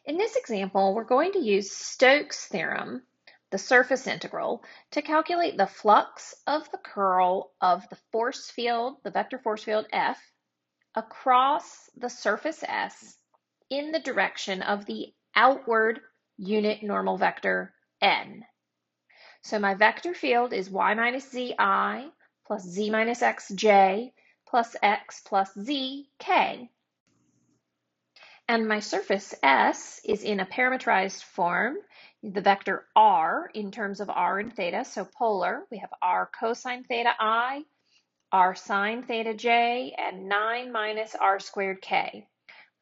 In this example, we're going to use Stokes' theorem, the surface integral, to calculate the flux of the curl of the force field, the vector force field F, across the surface S in the direction of the outward unit normal vector N. So my vector field is y minus zi plus z minus xj plus x plus zk. And my surface S is in a parametrized form, the vector r in terms of r and theta, so polar. We have r cosine theta I, r sine theta j, and 9 minus r squared k.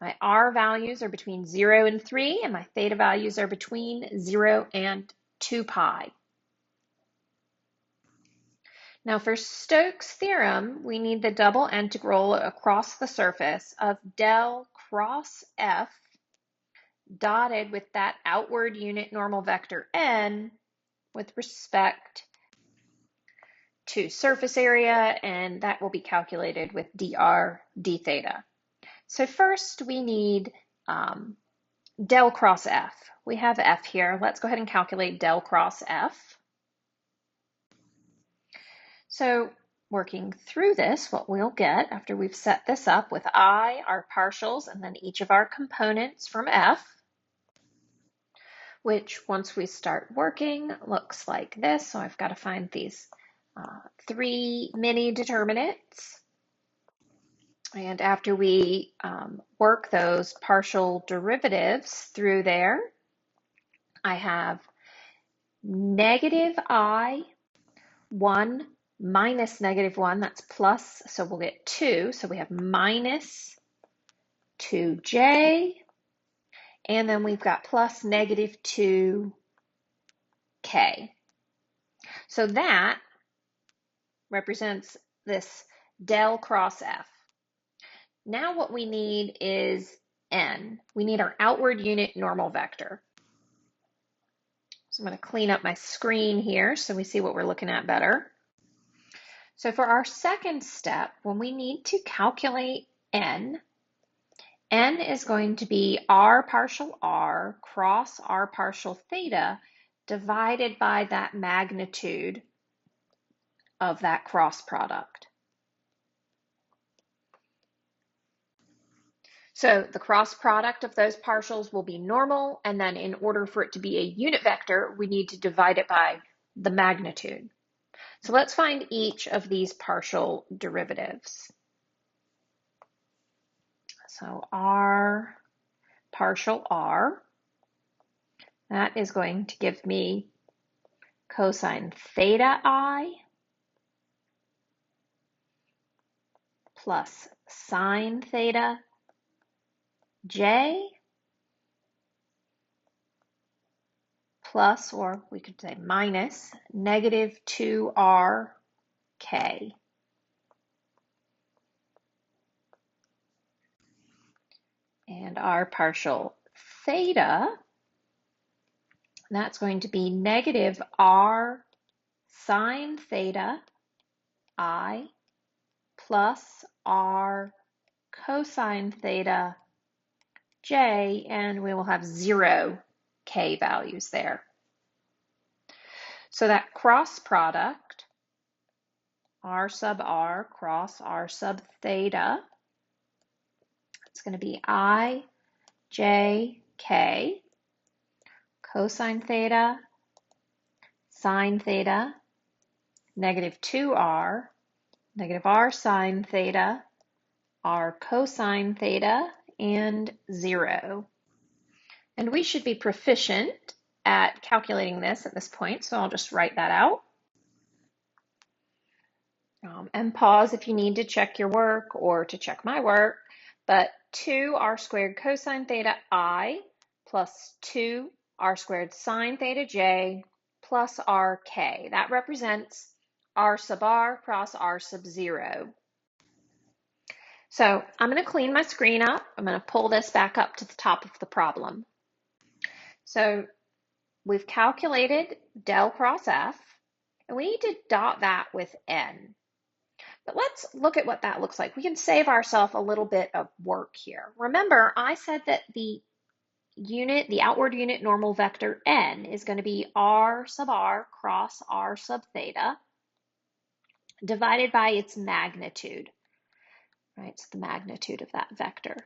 My r values are between 0 and 3, and my theta values are between 0 and 2 pi. Now for Stokes' theorem, we need the double integral across the surface of del cross f dotted with that outward unit normal vector n with respect to surface area, and that will be calculated with dr d theta. So first we need del cross f. We have f here. Let's go ahead and calculate del cross f. So working through this, what we'll get after we've set this up with I, our partials, and then each of our components from f, which once we start working looks like this. So I've got to find these three mini determinants. And after we work those partial derivatives through there, I have negative I, 1 minus negative 1, that's plus, so we'll get 2. So we have minus 2j, and then we've got plus negative 2k. So that represents this del cross f. Now what we need is n. We need our outward unit normal vector. So I'm going to clean up my screen here so we see what we're looking at better. So for our second step, when we need to calculate n, n is going to be r partial r cross r partial theta divided by that magnitude of that cross product. So the cross product of those partials will be normal, and then in order for it to be a unit vector, we need to divide it by the magnitude. So let's find each of these partial derivatives. So r partial r, that is going to give me cosine theta I plus sine theta j plus, or we could say minus, negative 2rk. And our partial theta, that's going to be negative r sine theta I plus r cosine theta j, and we will have 0 k values there. So that cross product, r sub r cross r sub theta, it's going to be I, j, k, cosine theta, sine theta, negative 2r, negative r sine theta, r cosine theta, and 0. And we should be proficient at calculating this at this point, so I'll just write that out. And pause if you need to check your work or to check my work. But 2r squared cosine theta I plus 2r squared sine theta j plus rk. That represents r sub r cross r sub 0. So I'm going to clean my screen up. I'm going to pull this back up to the top of the problem. So we've calculated del cross f, and we need to dot that with n. But let's look at what that looks like. We can save ourselves a little bit of work here. Remember, I said that the the outward unit normal vector n is going to be r sub r cross r sub theta divided by its magnitude, right? It's the magnitude of that vector.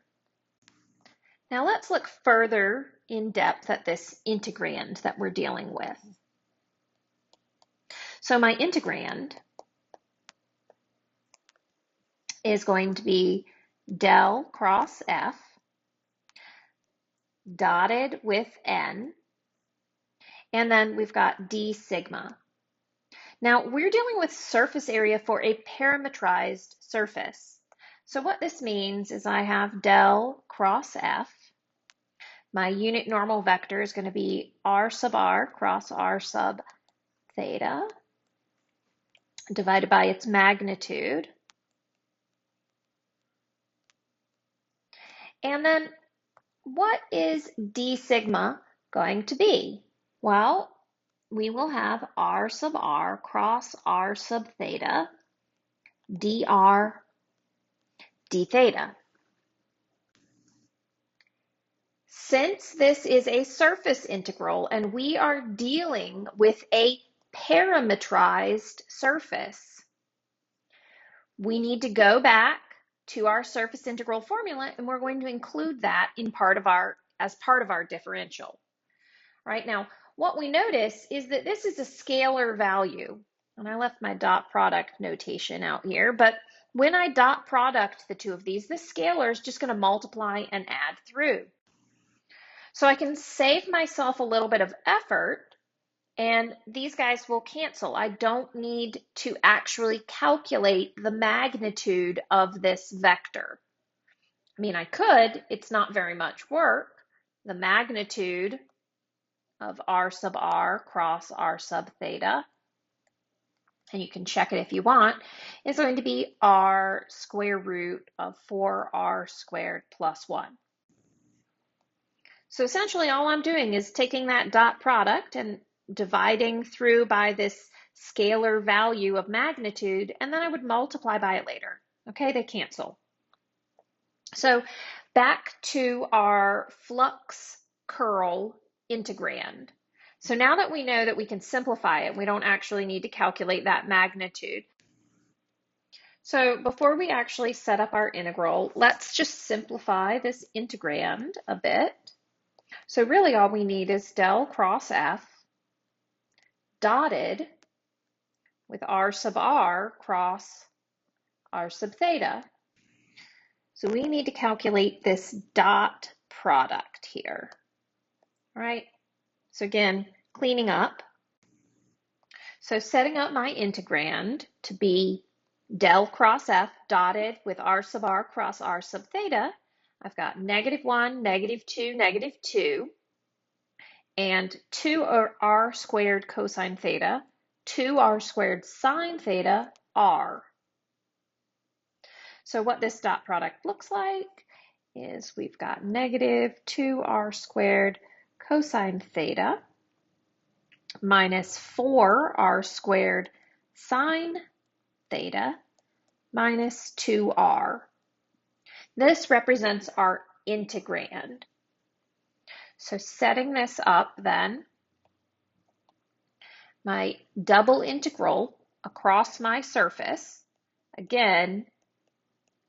Now let's look further in depth at this integrand that we're dealing with. So my integrand is going to be del cross f dotted with n, and then we've got d sigma. Now we're dealing with surface area for a parametrized surface. So what this means is I have del cross f. My unit normal vector is going to be r sub r cross r sub theta divided by its magnitude. And then what is d sigma going to be? Well, we will have r sub r cross r sub theta dr d theta. Since this is a surface integral and we are dealing with a parametrized surface, we need to go back to our surface integral formula, and we're going to include that as part of our differential. Right now, what we notice is that this is a scalar value, and I left my dot product notation out here, but when I dot product the two of these, this scalar is just going to multiply and add through. So I can save myself a little bit of effort, and these guys will cancel. I don't need to actually calculate the magnitude of this vector. I mean, I could, it's not very much work. The magnitude of r sub r cross r sub theta, and you can check it if you want, is going to be r square root of 4r squared plus 1. So essentially all I'm doing is taking that dot product and dividing through by this scalar value of magnitude, and then I would multiply by it later. Okay, they cancel. So back to our flux curl integrand. So now that we know that we can simplify it, we don't actually need to calculate that magnitude. So before we actually set up our integral, let's just simplify this integrand a bit. So really all we need is del cross f dotted with r sub r cross r sub theta. So we need to calculate this dot product here, right? So again, cleaning up. So setting up my integrand to be del cross f dotted with r sub r cross r sub theta, I've got -1, -2, -2, and 2r squared cosine theta, 2r squared sine theta, r. So what this dot product looks like is we've got -2r squared cosine theta minus 4r squared sine theta minus 2r. This represents our integrand. So setting this up then, my double integral across my surface, again,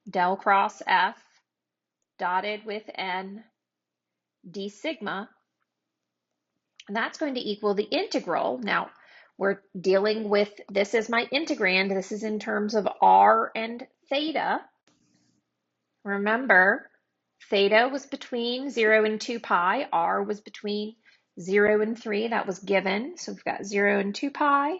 del cross f dotted with n d sigma, and that's going to equal the integral. Now, we're dealing with, this is my integrand, this is in terms of r and theta. Remember, theta was between 0 and 2 pi, r was between 0 and 3, that was given. So we've got 0 and 2 pi,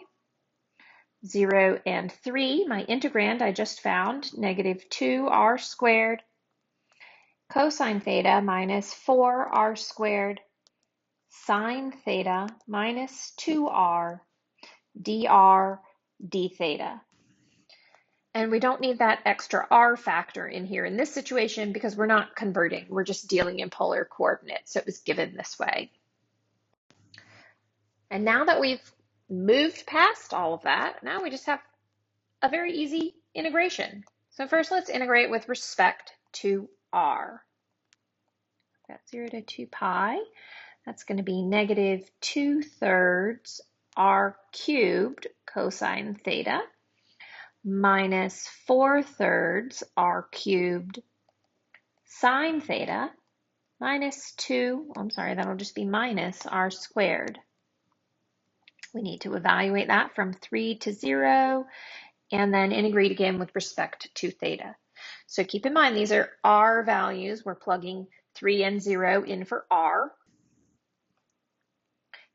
0 and 3. My integrand I just found, -2r squared cosine theta minus 4r squared sine theta minus 2r dr d theta. And we don't need that extra r factor in here in this situation because we're not converting. We're just dealing in polar coordinates. So it was given this way. And now that we've moved past all of that, now we just have a very easy integration. So first let's integrate with respect to r. Got 0 to 2 pi. That's going to be negative 2/3 r cubed cosine theta minus 4/3 r cubed sine theta minus 2, I'm sorry, that'll just be minus r squared. We need to evaluate that from 3 to 0 and then integrate again with respect to theta. So keep in mind these are r values. We're plugging 3 and 0 in for r.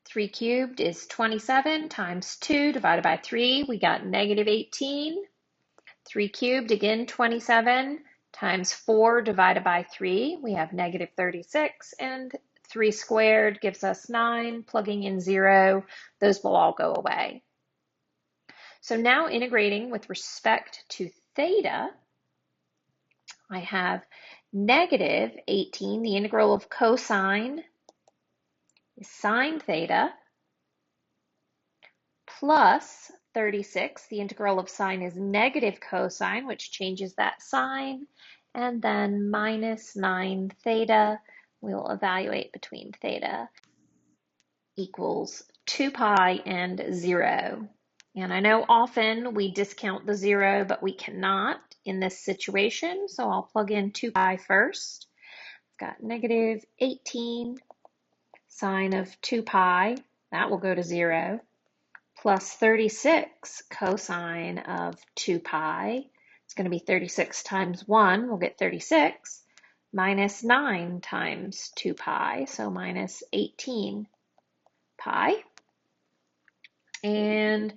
3 cubed is 27 times 2 divided by 3. We got negative 18. 3 cubed, again 27, times 4 divided by 3. We have negative 36. And 3 squared gives us 9. Plugging in 0, those will all go away. So now integrating with respect to theta, I have negative 18. The integral of cosine is sine theta, plus 36. The integral of sine is negative cosine, which changes that sign, and then minus 9 theta. We'll evaluate between theta equals 2 pi and 0. And I know often we discount the 0, but we cannot in this situation, so I'll plug in 2 pi first. I've got negative 18 sine of 2 pi, that will go to 0, plus 36 cosine of 2 pi. It's going to be 36 times 1, we'll get 36, minus 9 times 2 pi, so minus 18 pi. And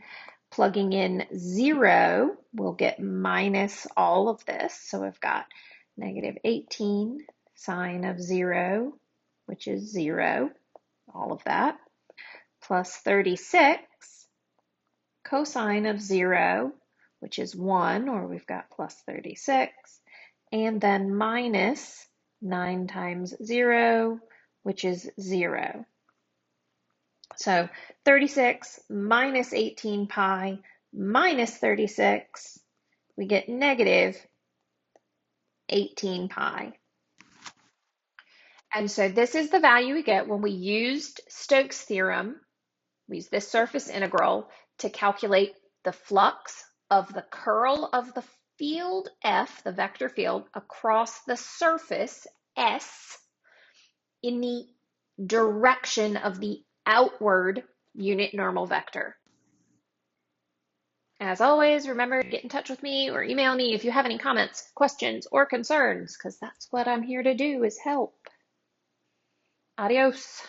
plugging in 0, we'll get minus all of this. So we've got negative 18 sine of 0, which is 0, all of that, plus 36 cosine of 0, which is 1, or we've got plus 36, and then minus 9 times 0, which is 0. So 36 minus 18 pi minus 36, we get negative 18 pi. And so this is the value we get when we used Stokes' theorem. We used this surface integral to calculate the flux of the curl of the field F, the vector field, across the surface S in the direction of the outward unit normal vector. As always, remember to get in touch with me or email me if you have any comments, questions, or concerns, because that's what I'm here to do, is help. Adios.